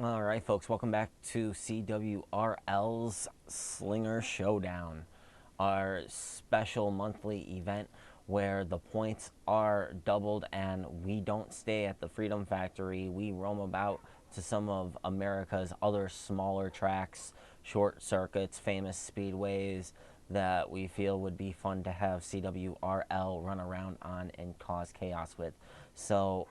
All right, folks, welcome back to CWRL's Slinger Showdown, our special monthly event where the points are doubled and we don't stay at the Freedom Factory. We roam about to some of America's other smaller tracks, short circuits, famous speedways that we feel would be fun to have CWRL run around on and cause chaos with. So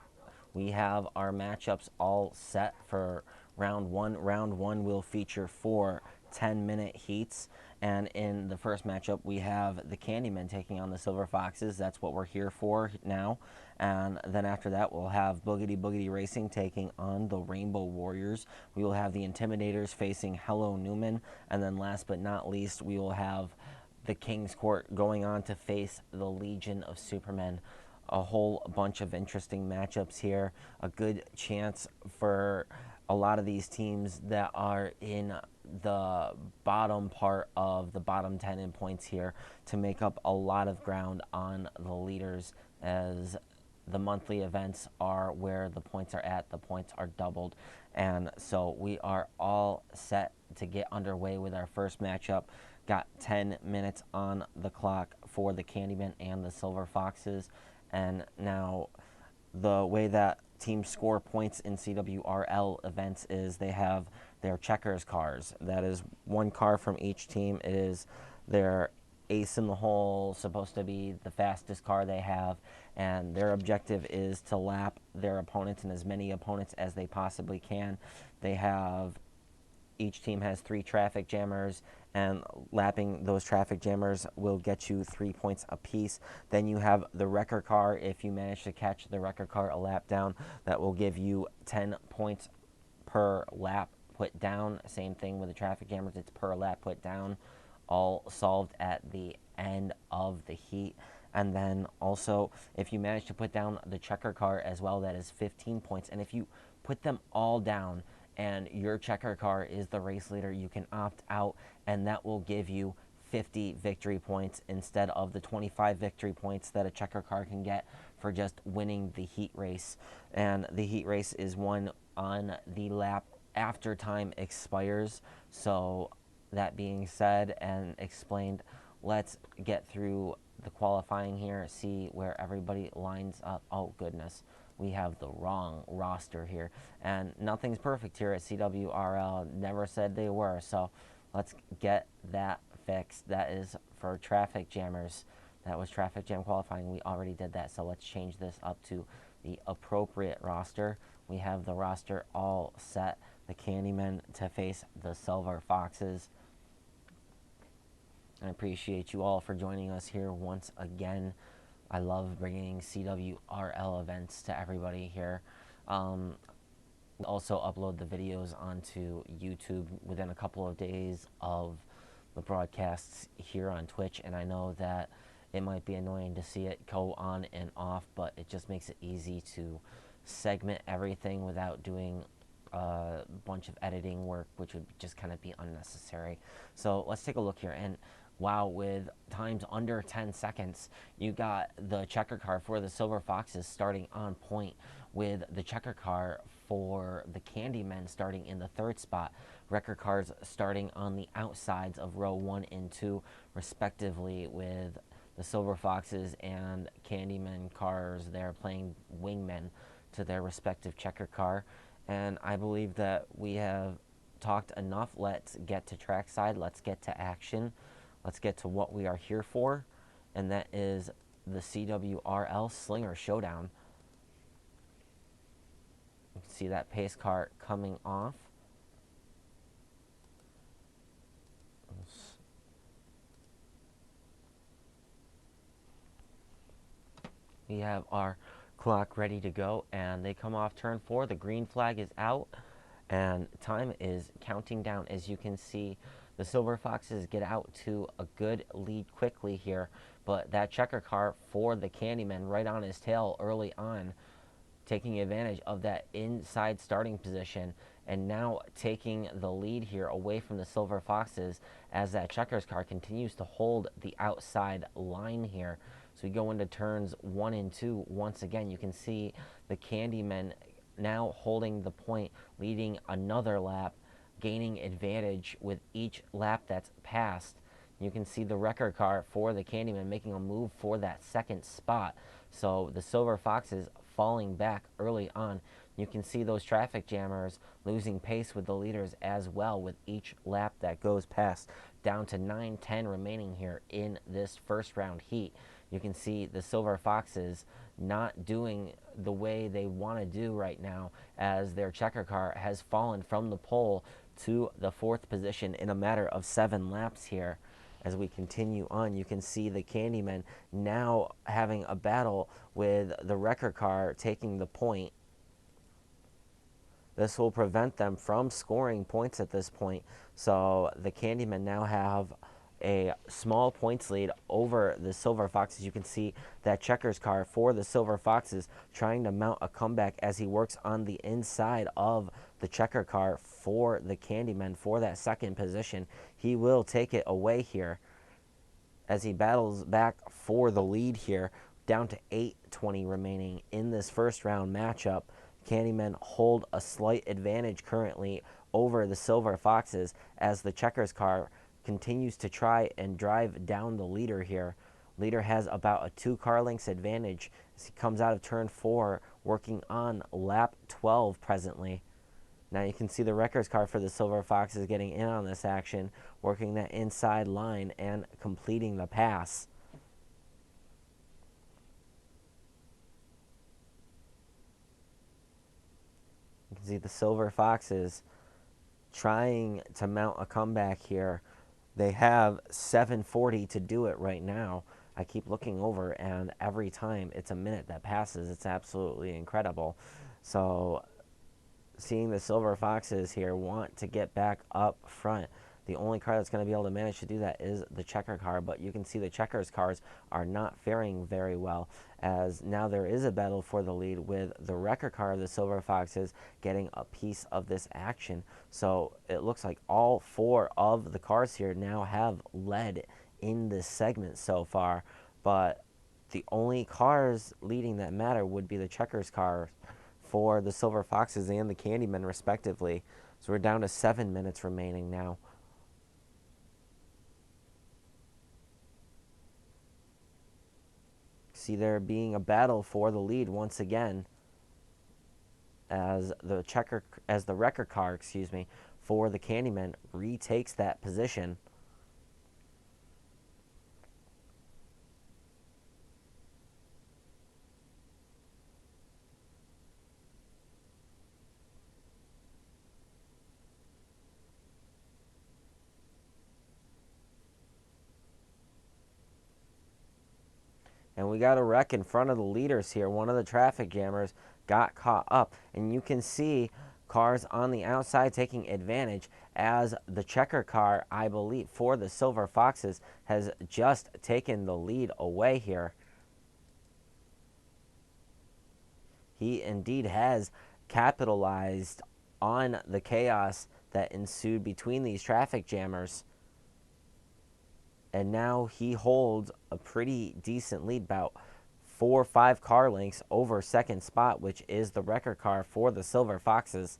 we have our matchups all set for round one. Round one will feature 4 10-minute heats. And in the first matchup, we have the Candymen taking on the Silver Foxes. That's what we're here for now. And then after that, we'll have Boogity Boogity Racing taking on the Rainbow Warriors. We will have the Intimidators facing Hello Newman. And then last but not least, we will have the King's Court going on to face the Legion of Supermen. A whole bunch of interesting matchups here. A good chance for a lot of these teams that are in the bottom part of the bottom 10 in points here to make up a lot of ground on the leaders, as the monthly events are where the points are at. The points are doubled. And so we are all set to get underway with our first matchup. Got 10 minutes on the clock for the Candymen and the Silver Foxes. And now the way that teams score points in CWRL events is they have their checkers cars. That is one car from each team. It is their ace in the hole, supposed to be the fastest car they have, and their objective is to lap their opponents and as many opponents as they possibly can. Each team has 3 traffic jammers, and lapping those traffic jammers will get you 3 points apiece. Then you have the wrecker car. If you manage to catch the wrecker car a lap down, that will give you 10 points per lap put down. Same thing with the traffic jammers, it's per lap put down, all solved at the end of the heat. And then also, if you manage to put down the checker car as well, that is 15 points. And if you put them all down and your checker car is the race leader, you can opt out, and that will give you 50 victory points instead of the 25 victory points that a checker car can get for just winning the heat race. And the heat race is won on the lap after time expires. So that being said and explained, let's get through the qualifying here, see where everybody lines up. Oh goodness, we have the wrong roster here, and nothing's perfect here at CWRL. Never said they were, so let's get that fixed. That is for traffic jammers. That was traffic jam qualifying. We already did that, so let's change this up to the appropriate roster. We have the roster all set. The Candymen to face the Silver Foxes. I appreciate you all for joining us here once again. I love bringing CWRL events to everybody here. Also upload the videos onto YouTube within a couple of days of the broadcasts here on Twitch, and I know that it might be annoying to see it go on and off, but it just makes it easy to segment everything without doing a bunch of editing work, which would just kind of be unnecessary. So let's take a look here. And wow, with times under 10 seconds, you got the checker car for the Silver Foxes starting on point, with the checker car for the Candymen starting in the 3rd spot. Wrecker cars starting on the outsides of row 1 and 2, respectively, with the Silver Foxes and Candymen cars there playing wingmen to their respective checker car. And I believe that we have talked enough. Let's get to trackside. Let's get to action. Let's get to what we are here for, and that is the CWRL Slinger Showdown. You can see that pace car coming off. We have our clock ready to go, and they come off turn 4. The green flag is out, and time is counting down. As you can see, the Silver Foxes get out to a good lead quickly here, but that checker car for the Candyman right on his tail early on, taking advantage of that inside starting position, and now taking the lead here away from the Silver Foxes as that checkers car continues to hold the outside line here. So we go into turns 1 and 2 once again. You can see the Candymen now holding the point, leading another lap, gaining advantage with each lap that's passed. You can see the wrecker car for the Candymen making a move for that second spot. So the Silver Foxes falling back early on. You can see those traffic jammers losing pace with the leaders as well with each lap that goes past. Down to 9:10 remaining here in this first round heat. You can see the Silver Foxes not doing the way they want to do right now, as their checker car has fallen from the pole to the fourth position in a matter of 7 laps here. As we continue on, you can see the Candymen now having a battle with the wrecker car taking the point. This will prevent them from scoring points at this point. So the Candymen now have a small points lead over the Silver Foxes. You can see that checkers car for the Silver Foxes trying to mount a comeback as he works on the inside of the checker car for the Candymen for that second position. He will take it away here as he battles back for the lead here, down to 8:20 remaining in this first round matchup. Candymen hold a slight advantage currently over the Silver Foxes as the checkers car continues to try and drive down the leader here. Leader has about a 2 car lengths advantage as he comes out of turn 4, working on lap 12 presently. Now you can see the wreckers car for the Silver Foxes getting in on this action, working that inside line and completing the pass. You can see the Silver Foxes trying to mount a comeback here. They have 7:40 to do it right now. I keep looking over, and every time it's a minute that passes. It's absolutely incredible. So seeing the Silver Foxes here want to get back up front. The only car that's going to be able to manage to do that is the checker car, but you can see the checkers cars are not faring very well, as now there is a battle for the lead with the wrecker car of the Silver Foxes getting a piece of this action. So it looks like all 4 of the cars here now have led in this segment so far, but the only cars leading that matter would be the checkers car for the Silver Foxes and the Candymen respectively. So we're down to 7 minutes remaining now. See there being a battle for the lead once again as the wrecker car, for the Candymen retakes that position. And we got a wreck in front of the leaders here. One of the traffic jammers got caught up. And you can see cars on the outside taking advantage as the checker car, I believe, for the Silver Foxes has just taken the lead away here. He indeed has capitalized on the chaos that ensued between these traffic jammers. And now he holds a pretty decent lead, about 4 or 5 car lengths over second spot, which is the wrecker car for the Silver Foxes.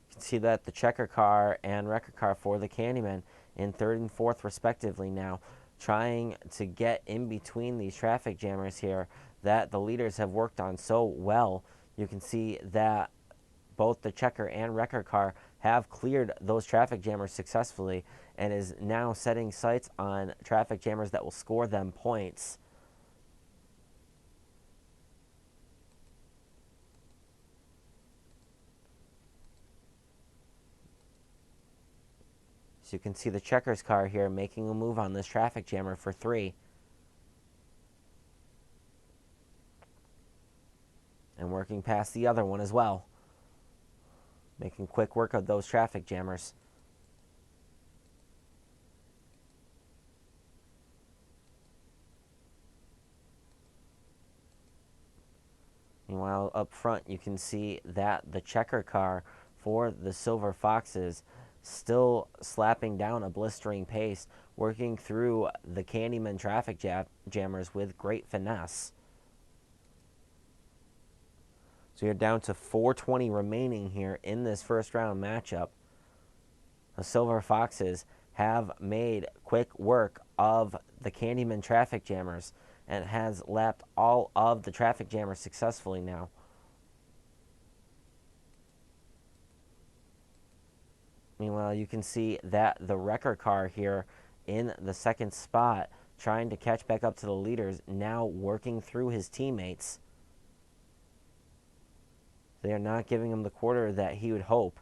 You can see that the checker car and wrecker car for the Candymen in 3rd and 4th respectively now, trying to get in between these traffic jammers here that the leaders have worked on so well. You can see that both the checker and wrecker car have cleared those traffic jammers successfully and is now setting sights on traffic jammers that will score them points. So you can see the checkers car here making a move on this traffic jammer for 3. And working past the other one as well, making quick work of those traffic jammers. Meanwhile, up front, you can see that the checker car for the Silver Foxes still slapping down a blistering pace, working through the Candymen traffic jammers with great finesse. So you're down to 4:20 remaining here in this first round matchup. The Silver Foxes have made quick work of the Candyman traffic jammers and has lapped all of the traffic jammers successfully now. Meanwhile, you can see that the wrecker car here in the second spot, trying to catch back up to the leaders, now working through his teammates. They are not giving him the quarter that he would hope.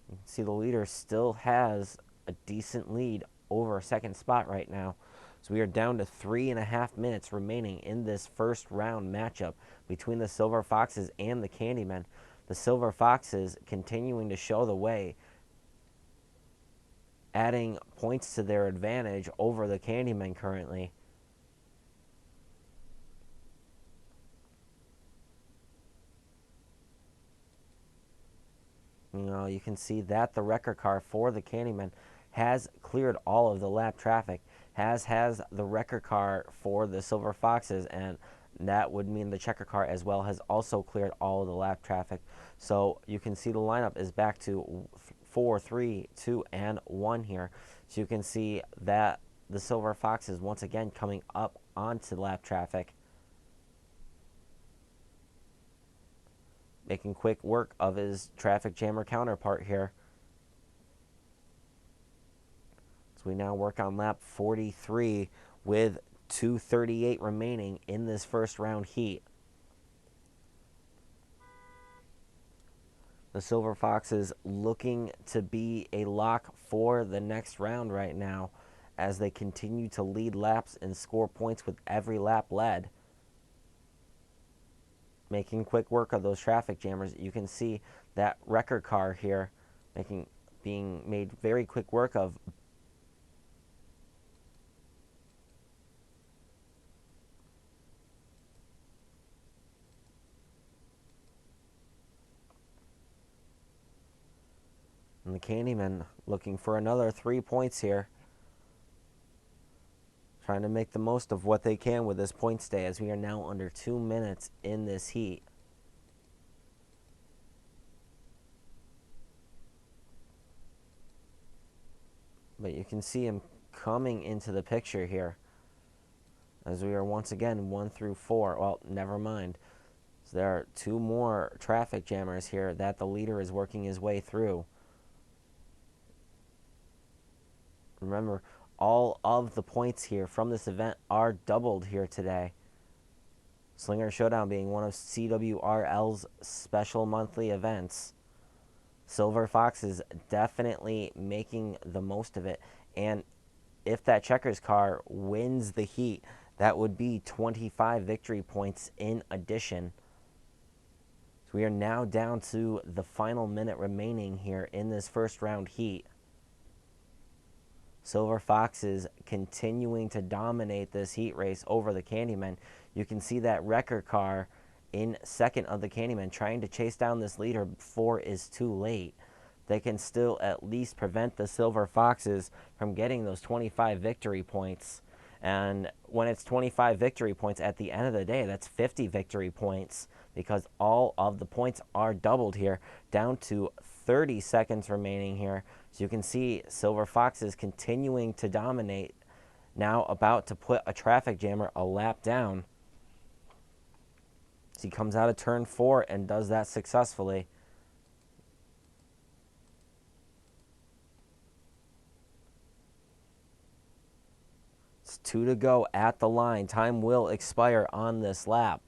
You can see the leader still has a decent lead over a second spot right now. So we are down to 3.5 minutes remaining in this first round matchup between the Silver Foxes and the Candymen. The Silver Foxes continuing to show the way, adding points to their advantage over the Candymen currently. You can see that the wrecker car for the Candymen has cleared all of the lap traffic, has the wrecker car for the Silver Foxes, and that would mean the checker car as well has also cleared all of the lap traffic. So you can see the lineup is back to 4, 3, 2, and 1 here. So you can see that the Silver Foxes once again coming up onto lap traffic, making quick work of his traffic jammer counterpart here. So we now work on lap 43 with 2:38 remaining in this first round heat. The Silver Foxes looking to be a lock for the next round right now as they continue to lead laps and score points with every lap led. Making quick work of those traffic jammers. You can see that wrecker car here being made very quick work of. And the Candymen looking for another 3 points here, trying to make the most of what they can with this point stay as we are now under 2 minutes in this heat. But you can see him coming into the picture here as we are once again 1 through 4. Well, never mind. So there are 2 more traffic jammers here that the leader is working his way through. Remember, all of the points here from this event are doubled here today. Slinger Showdown being one of CWRL's special monthly events. Silver Foxes definitely making the most of it. And if that checkers car wins the heat, that would be 25 victory points in addition. So we are now down to the final minute remaining here in this first round heat. Silver Foxes continuing to dominate this heat race over the Candymen. You can see that wrecker car in second of the Candymen trying to chase down this leader before it's too late. They can still at least prevent the Silver Foxes from getting those 25 victory points. And when it's 25 victory points at the end of the day, that's 50 victory points because all of the points are doubled here, down to 30 seconds remaining here. So you can see Silver Foxes continuing to dominate, now about to put a traffic jammer a lap down. So he comes out of turn 4 and does that successfully. It's 2 to go at the line. Time will expire on this lap.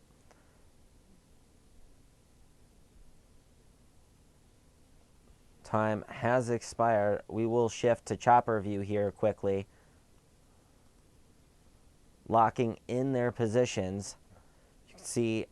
Time has expired. We will shift to chopper view here quickly. Locking in their positions. You can see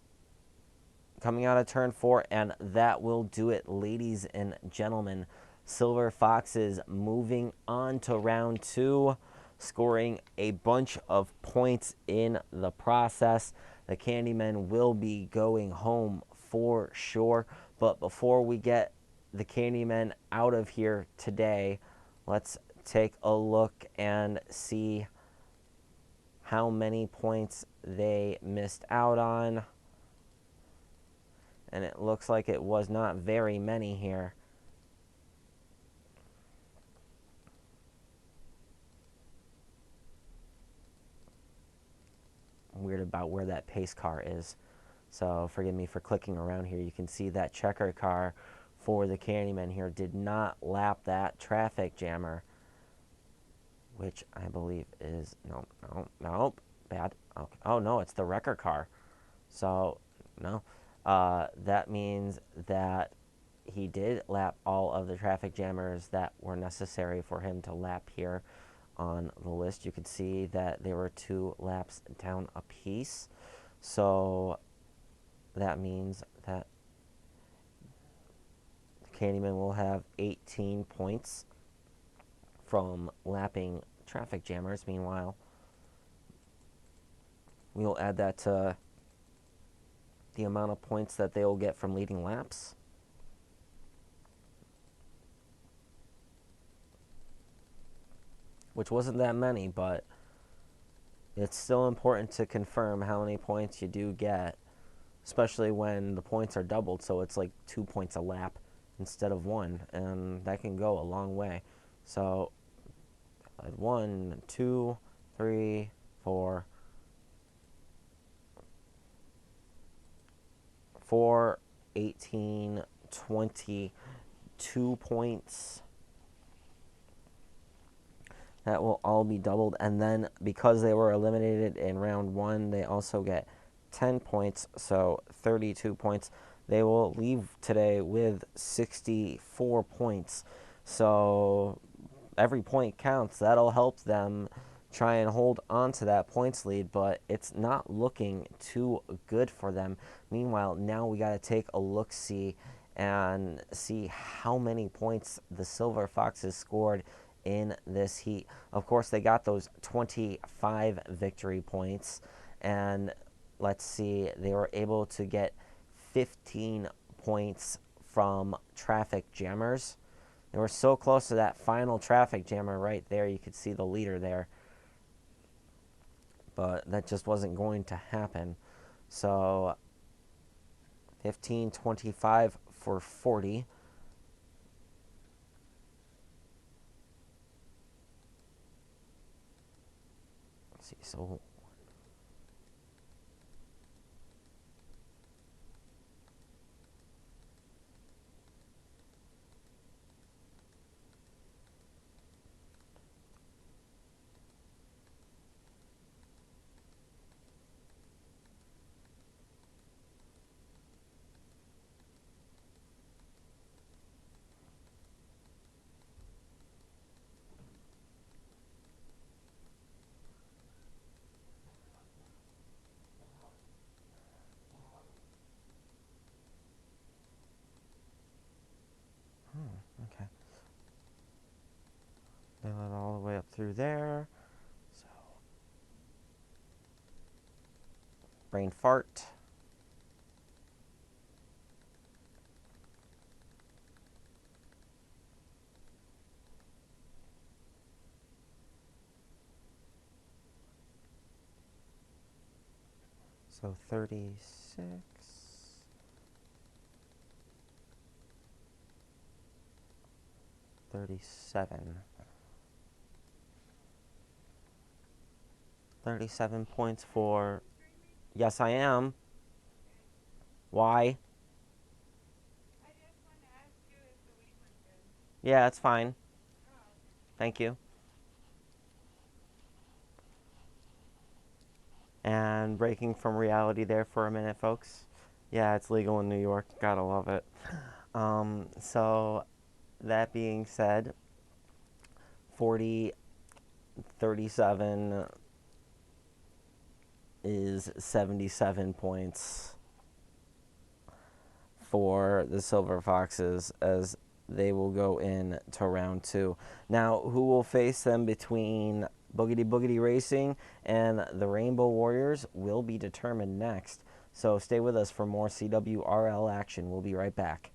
coming out of turn 4, and that will do it, ladies and gentlemen. Silver Foxes moving on to round 2, scoring a bunch of points in the process. The Candymen will be going home for sure. But before we get the Candymen out of here today, let's take a look and see how many points they missed out on. And it looks like it was not very many here. I'm weird about where that pace car is. So forgive me for clicking around here. You can see that checker car for the Candymen here did not lap that traffic jammer, which I believe is, no, bad. Okay. Oh, no, it's the wrecker car. So, no. That means that he did lap all of the traffic jammers that were necessary for him to lap here on the list. You could see that there were 2 laps down a piece. So that means that Candyman will have 18 points from lapping traffic jammers. Meanwhile, we'll add that to the amount of points that they will get from leading laps. Which wasn't that many, but it's still important to confirm how many points you do get, especially when the points are doubled, so it's like 2 points a lap instead of 1, and that can go a long way. So 1, 2, 3, 4, 18, 22 points. That will all be doubled. And then because they were eliminated in round 1, they also get 10 points, so 32 points. They will leave today with 64 points. So every point counts. That'll help them try and hold on to that points lead, but it's not looking too good for them. Meanwhile, now we got to take a look-see and see how many points the Silver Foxes scored in this heat. Of course, they got those 25 victory points, and let's see, they were able to get 15 points from traffic jammers. They were so close to that final traffic jammer right there. You could see the leader there, but that just wasn't going to happen. So 15, 25 for 40. Let's see, so okay. They let all the way up through there. So, brain fart. So 36. 37. 37 points for... Yes, I am. Why? I just want to ask you if the week went good. Yeah, it's fine. Oh, okay. Thank you. And breaking from reality there for a minute, folks. Yeah, it's legal in New York. Gotta love it. So, that being said, 40, 37 is 77 points for the Silver Foxes as they will go in to round 2. Now, who will face them between Boogity Boogity Racing and the Rainbow Warriors will be determined next. So stay with us for more CWRL action. We'll be right back.